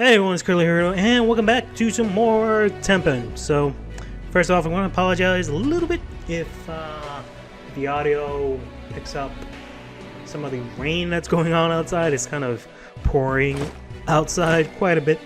Hey everyone, it's CurlyHairedHero, and welcome back to some more TEPPEN. So, first off, I want to apologize a little bit if the audio picks up some of the rain that's going on outside. It's kind of pouring outside quite a bit.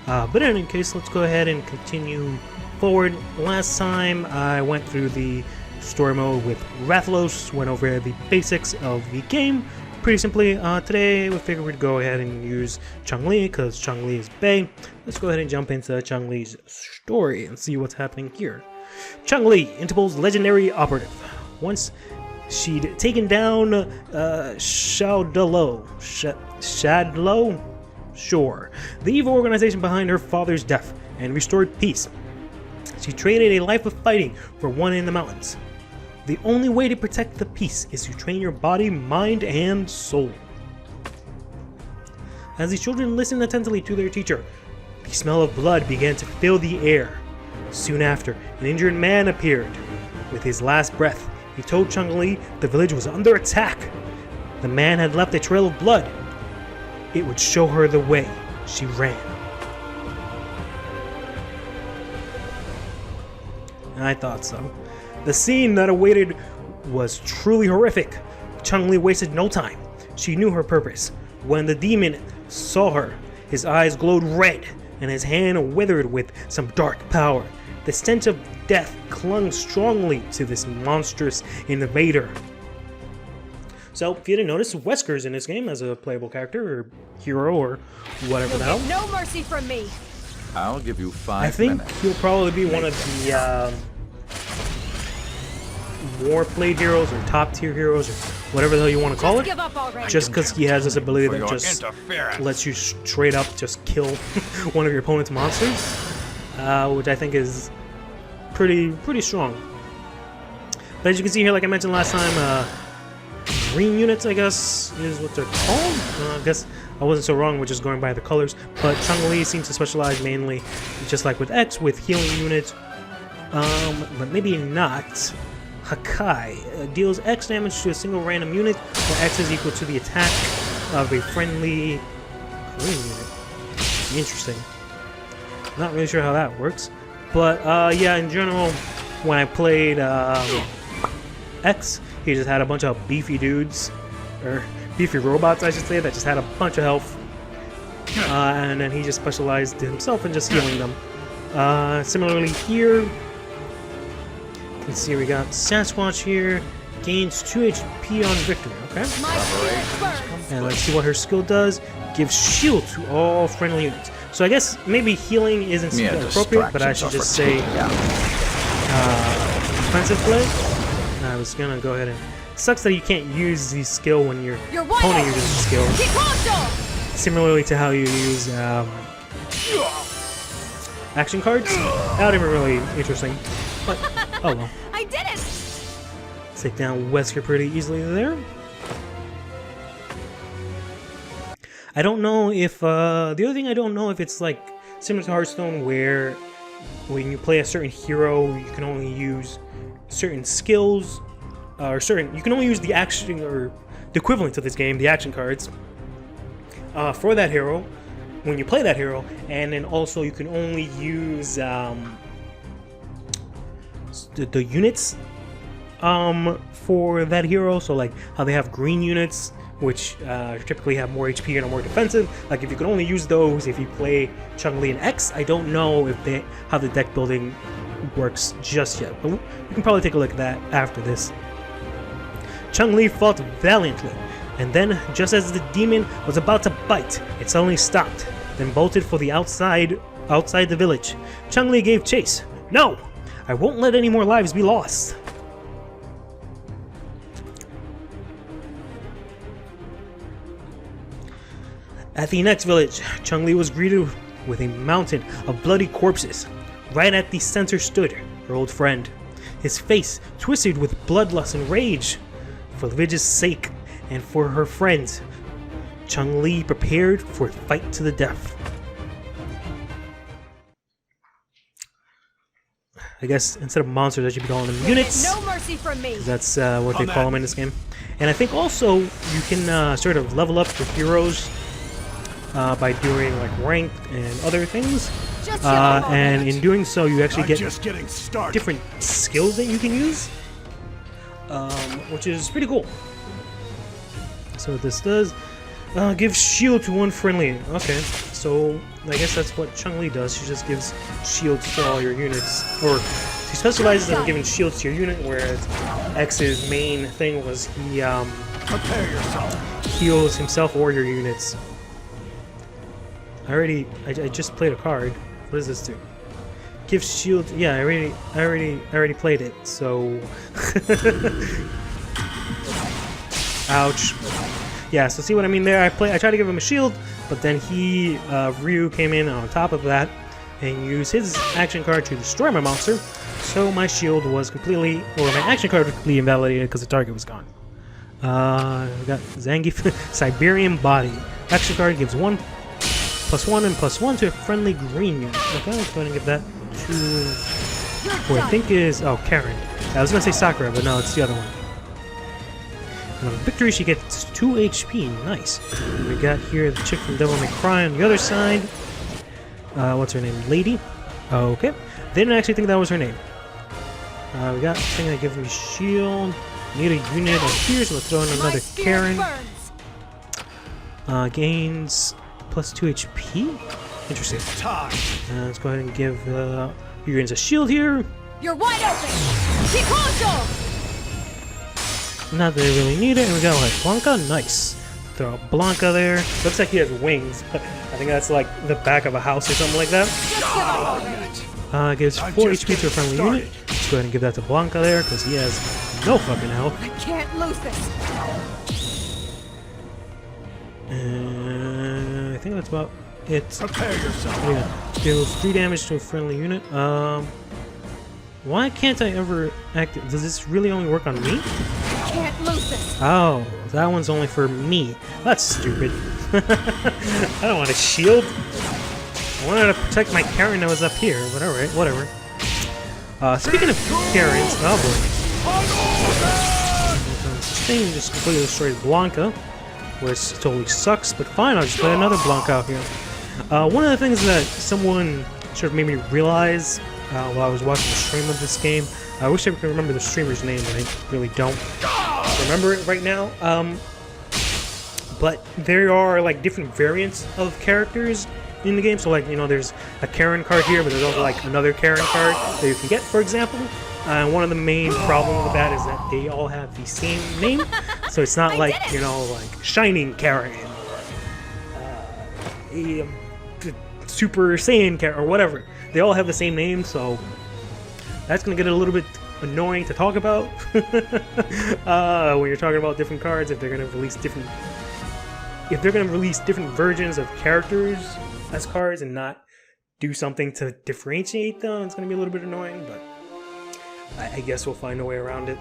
But in any case, let's go ahead and continue forward. Last time, I went through the story mode with Rathalos, went over the basics of the game. Pretty simply, today we figured we'd go ahead and use Chun-Li because Chun-Li is bae. Let's go ahead and jump into Chun-Li's story and see what's happening here. Chun-Li, Interpol's legendary operative. Once she'd taken down Shadlo, sure, the evil organization behind her father's death, and restored peace. She traded a life of fighting for one in the mountains. The only way to protect the peace is to train your body, mind, and soul. As the children listened attentively to their teacher, the smell of blood began to fill the air. Soon after, an injured man appeared. With his last breath, he told Chun-Li the village was under attack. The man had left a trail of blood. It would show her the way. She ran. I thought so. The scene that awaited was truly horrific. Chun-Li wasted no time. She knew her purpose. When the demon saw her, his eyes glowed red and his hand withered with some dark power. The stench of death clung strongly to this monstrous invader. So, if you didn't notice, Wesker's in this game as a playable character, or hero, or whatever the hell. No mercy from me. I'll give you 5 minutes. I think he'll probably be one of the more played heroes or top tier heroes or whatever the hell you want to call it. Just because he has this ability that just lets you straight up just kill one of your opponent's monsters, which I think is pretty strong. But as you can see here, like I mentioned last time, green units, I guess, is what they're called. I guess I wasn't so wrong with just going by the colors. But Chun-Li seems to specialize mainly, just like with X, with healing units. But maybe not. Hakai deals X damage to a single random unit, where X is equal to the attack of a friendly green unit. Interesting. Not really sure how that works. But yeah, in general, when I played X, he just had a bunch of beefy dudes, or beefy robots, I should say, that just had a bunch of health. And then he just specialized himself in just healing them. Similarly here, you can see we got Sasquatch here, gains 2 HP on victory, okay? And let's see what her skill does. Gives shield to all friendly units. So I guess maybe healing isn't appropriate, but I should just say defensive play. I was gonna go ahead and... Sucks that you can't use the skill when your opponent uses the skill. Similarly to how you use action cards. Not even really interesting. But, oh well. I did it! Take down Wesker pretty easily there. I don't know if, the other thing I don't know if it's like similar to Hearthstone where when you play a certain hero you can only use certain skills, you can only use the action, or the equivalent to this game, the action cards, for that hero, when you play that hero, and then also you can only use, the units for that hero. So like how they have green units, which typically have more HP and are more defensive. Like if you can only use those if you play Chun-Li and X, I don't know if how the deck building works just yet, but we can probably take a look at that after this. Chun-Li fought valiantly, and then just as the demon was about to bite, it suddenly stopped, then bolted for the outside the village. Chun-Li gave chase. No! I won't let any more lives be lost. At the next village, Chun-Li was greeted with a mountain of bloody corpses. Right at the center stood her old friend, his face twisted with bloodlust and rage. For the village's sake and for her friends, Chun-Li prepared for a fight to the death. I guess instead of monsters, I should be calling them units. No mercy from me. That's what they call them in this game. And I think also you can sort of level up your heroes by doing like ranked and other things. And in doing so, you actually get different skills that you can use, which is pretty cool. So what this does, gives shield to one friendly. Okay, so I guess that's what Chun-Li does. She just gives shields to all your units, or she specializes in giving shields to your unit, whereas X's main thing was he heals himself or your units. I just played a card. What does this do? Give shield. Yeah, I already played it. So, ouch. Yeah. So see what I mean there? I tried to give him a shield, but then Ryu came in on top of that and used his action card to destroy my monster. So my shield was completely, or my action card was completely invalidated because the target was gone. We got Zangief Siberian Body. Action card gives 1+1 and +1 to a friendly green unit. Okay, let's go ahead and give that to who I think is Karen. I was gonna say Sakura, but no, it's the other one. And on victory, she gets 2 HP. Nice. And we got here the chick from Devil May Cry on the other side. What's her name? Lady. Okay. They didn't actually think that was her name. We got a thing that gives me shield. Need a unit up here, so let's throw in another Karen. Gains +2 HP? Interesting. Let's go ahead and give Urians a shield here. You're wide open! Not that they really need it, and we got like Blanca, nice. Throw a Blanca there. Looks like he has wings, but I think that's like the back of a house or something like that. Gives 4 HP to a friendly unit. Let's go ahead and give that to Blanca there, because he has no fucking health. I can't lose this. I think that's about it. Prepare yourself. Yeah. Deals 3 damage to a friendly unit. Why can't I ever activate? Does this really only work on me? I can't lose this. Oh, that one's only for me. That's stupid. I don't want a shield. I wanted to protect my Karen that was up here, but alright, whatever. Speaking of Karens, oh boy. This thing just completely destroyed Blanca, which totally sucks, but fine, I'll just play another Blanca out here. One of the things that someone sort of made me realize while I was watching the stream of this game, I wish I could remember the streamer's name, but I really don't remember it right now. But there are like different variants of characters in the game, so like, you know, there's a Karen card here, but there's also like another Karen card that you can get, for example. One of the main problems with that is that they all have the same name, so it's not like, you know, like Shining Karen or Super Saiyan Karen or whatever. They all have the same name, so that's gonna get a little bit annoying to talk about when you're talking about different cards. If they're gonna release different versions of characters as cards and not do something to differentiate them, it's gonna be a little bit annoying, but I guess we'll find a way around it.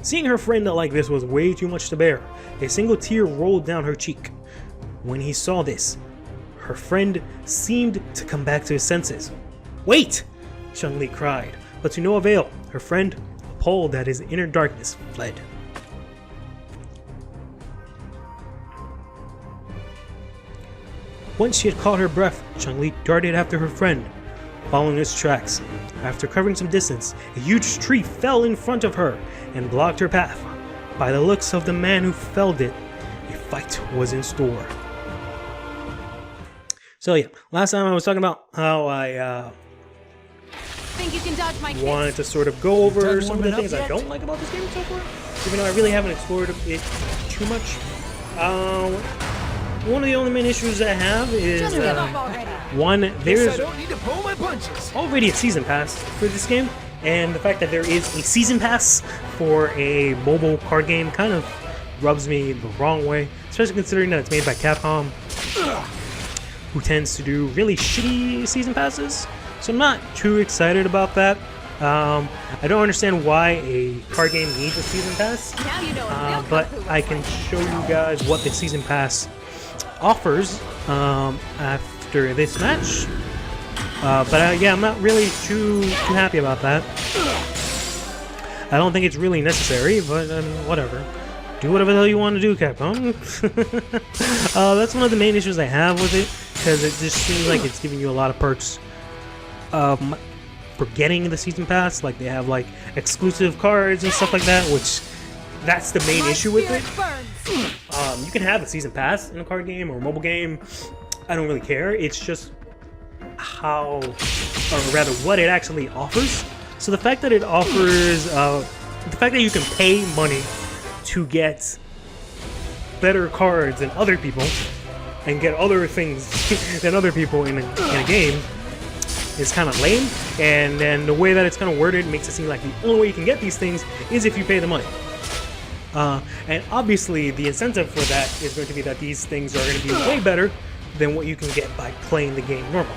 Seeing her friend like this was way too much to bear. A single tear rolled down her cheek. When he saw this, her friend seemed to come back to his senses. "Wait!" Chun-Li cried, but to no avail. Her friend, appalled at his inner darkness, fled. Once she had caught her breath, Chun-Li darted after her friend, following his tracks. After covering some distance, a huge tree fell in front of her and blocked her path. By the looks of the man who felled it, a fight was in store. So yeah, last time I was talking about how I Think you can dodge my wanted to sort of go over some of the things I don't like about this game so far, even though I really haven't explored it too much. One of the only main issues I have is one, there's already a season pass for this game, and the fact that there is a season pass for a mobile card game kind of rubs me the wrong way, especially considering that it's made by Capcom, who tends to do really shitty season passes. So I'm not too excited about that. I don't understand why a card game needs a season pass, but I can show you guys what the season pass offers after this match. Yeah, I'm not really too happy about that. I don't think it's really necessary, but whatever. do whatever the hell you want to do, Capcom. That's one of the main issues I have with it, because it just seems like it's giving you a lot of perks for getting the season pass. Like they have like exclusive cards and stuff like that, which that's the main issue with it. You can have a season pass in a card game or a mobile game. I don't really care. It's just how, or rather what it actually offers. So the fact that it offers, the fact that you can pay money to get better cards than other people and get other things than other people in a game is kind of lame. And then the way that it's kind of worded makes it seem like the only way you can get these things is if you pay the money. And obviously the incentive for that is going to be that these things are going to be way better than what you can get by playing the game normal.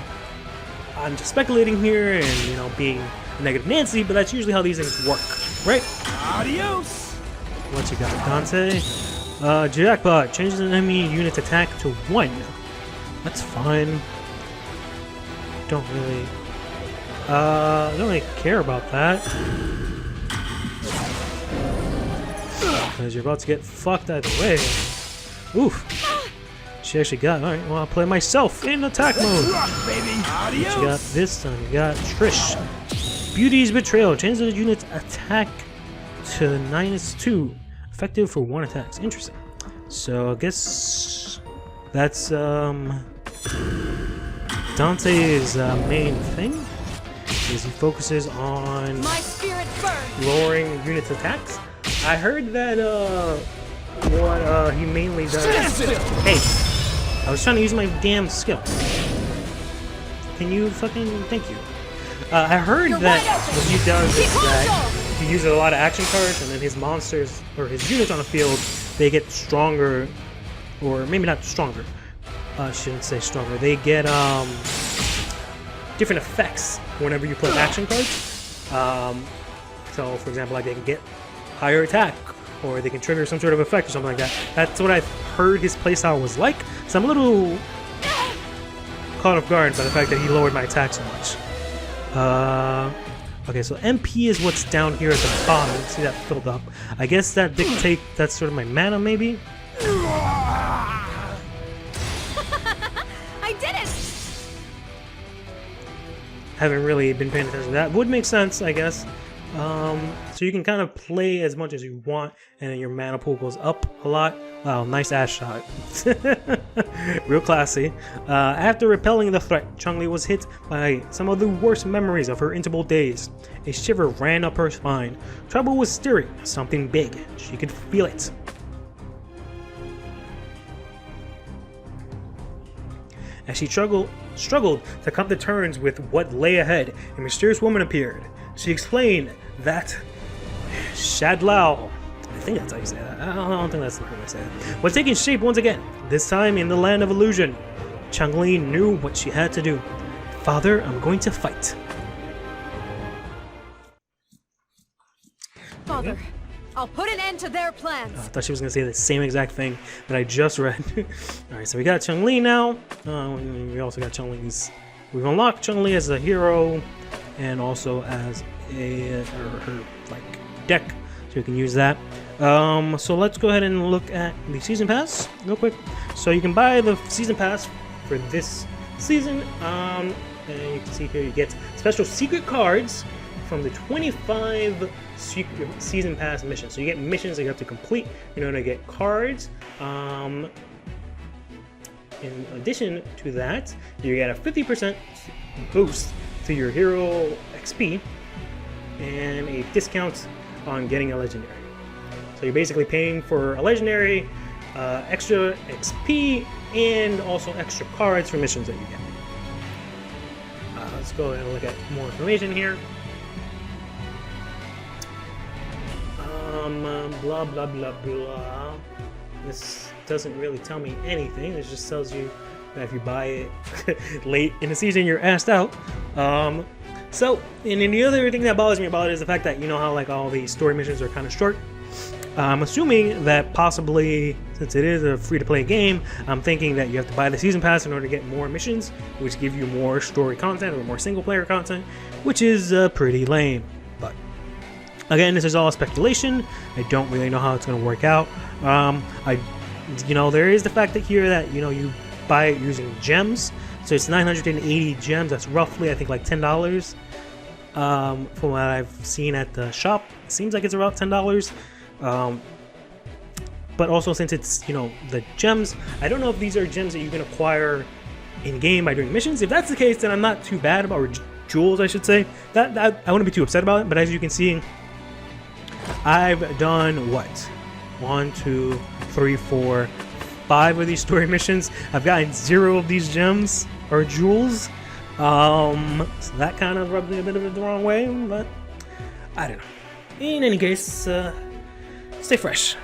I'm just speculating here and, you know, being negative Nancy, but that's usually how these things work, right? Adios! What you got, Dante? Jackpot changes an enemy unit's attack to 1. That's fine. Don't really care about that. Because you're about to get fucked either way. Oof. She actually got, alright, well, I'll play myself in attack mode. Baby. What you got this time? You got Trish. Beauty's Betrayal. Changes the unit's attack to -2. Effective for 1 attack. Interesting. So I guess that's Dante's main thing. Is he focuses on lowering units' attacks. I heard that what he mainly does. Hey, I was trying to use my damn skill. Can you fucking thank you? I heard that what he does is that he uses a lot of action cards, and then his monsters or his units on the field, they get stronger, or maybe not stronger. I shouldn't say stronger. They get different effects whenever you play action cards. So, for example, like they can get higher attack, or they can trigger some sort of effect or something like that. That's what I've heard his playstyle was like. So I'm a little caught off guard by the fact that he lowered my attack so much. Okay, so MP is what's down here at the bottom. See that filled up. I guess that dictates, that's sort of my mana, maybe? I did it! Haven't really been paying attention to that. Would make sense, I guess. So you can kind of play as much as you want, and then your mana pool goes up a lot. Wow, nice ass shot. Real classy. After repelling the threat, Chun-Li was hit by some of the worst memories of her interval days. A shiver ran up her spine. Trouble was stirring, something big. She could feel it. As she struggled to come to terms with what lay ahead, a mysterious woman appeared. She explained that Shadlao, I think that's how you say that. I don't think that's the way I say it, was taking shape once again, this time in the land of illusion. Chun-Li knew what she had to do. Father, I'm going to fight. Father, I'll put an end to their plans. I thought she was going to say the same exact thing that I just read. Alright, so we got Chun-Li now. We also got Chun-Li's... We've unlocked Chun-Li as a hero and also as her like deck, so you can use that. So let's go ahead and look at the season pass real quick. So you can buy the season pass for this season, and you can see here you get special secret cards from the 25 season pass missions. So you get missions that you have to complete in order to get cards. In addition to that, you get a 50% boost to your hero XP and a discount on getting a legendary. So you're basically paying for a legendary, extra XP, and also extra cards for missions that you get. Let's go ahead and look at more information here. Blah blah blah blah. This doesn't really tell me anything. It just tells you that if you buy it late in the season, you're asked out. So, and then the other thing that bothers me about it is the fact that, you know how like all the story missions are kind of short. I'm assuming that possibly, since it is a free-to-play game, I'm thinking that you have to buy the season pass in order to get more missions, which give you more story content or more single-player content, which is pretty lame. But Again, this is all speculation. I don't really know how it's going to work out. There is the fact that here that you buy it using gems, so it's 980 gems. That's roughly, I think, like $10. From what I've seen at the shop, it seems like it's around $10. But also, since it's the gems, I don't know if these are gems that you can acquire in game by doing missions. If that's the case, then I'm not too bad about, or jewels, I should say. That I wouldn't be too upset about it. But as you can see, I've done what? 1, 2, 3, 4, 5 of these story missions. I've gotten 0 of these gems or jewels. So that kind of rubbed me a bit of the wrong way, but I don't know. In any case, stay fresh.